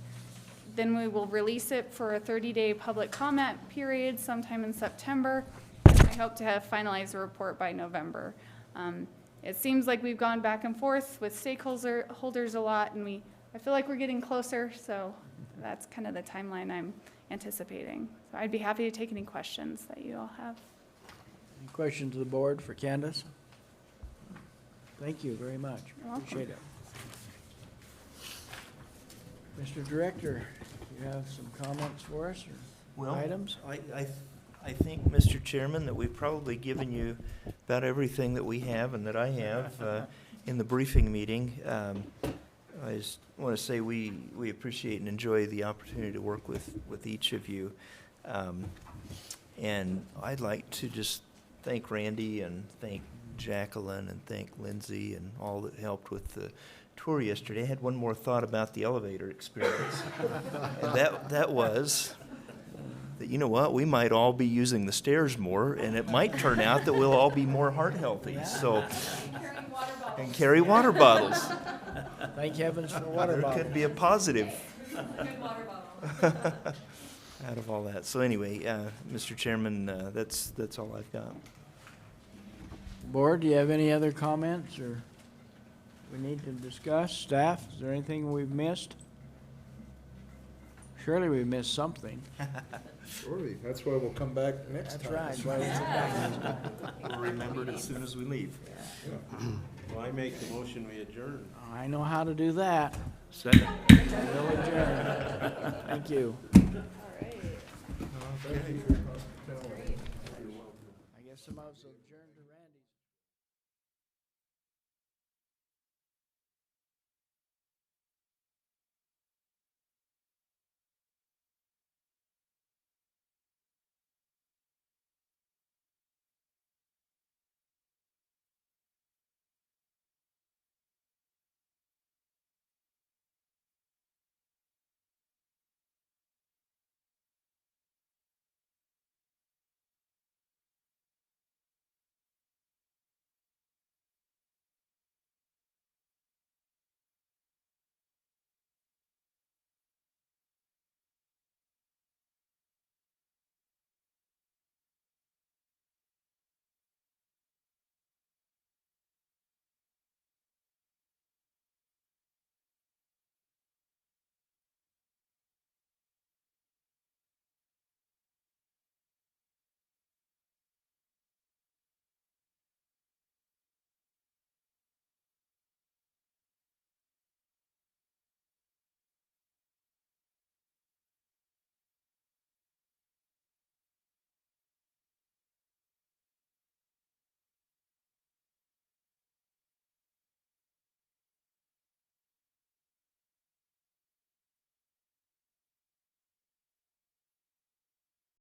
Then we will release it for a 30-day public comment period sometime in September. And I hope to have finalized the report by November. It seems like we've gone back and forth with stakeholders a lot, and I feel like we're getting closer, so that's kind of the timeline I'm anticipating. So I'd be happy to take any questions that you all have. Any questions of the board for Candice? Thank you very much. You're welcome. Appreciate it. Mr. Director, you have some comments for us or Well, items? I think, Mr. Chairman, that we've probably given you about everything that we have and that I have in the briefing meeting. I just want to say we appreciate and enjoy the opportunity to work with each of you. And I'd like to just thank Randy and thank Jacqueline and thank Lindsay and all that helped with the tour yesterday. I had one more thought about the elevator experience. And that was that, you know what, we might all be using the stairs more, and it might turn out that we'll all be more heart healthy. So, and carry water bottles. Thank heavens for water There bottles. could be a positive out of all that. So anyway, Mr. Chairman, that's all I've got. Board, do you have any other comments or we need to discuss? Staff, is there anything we've missed? Surely we've missed something. Surely, that's why we'll come back next time. That's right. We'll remember it as soon as we leave. Well, I make the motion, we adjourn. I know how to do that. Second. We'll adjourn. Thank you. Thank you for your hospitality. I guess some of us will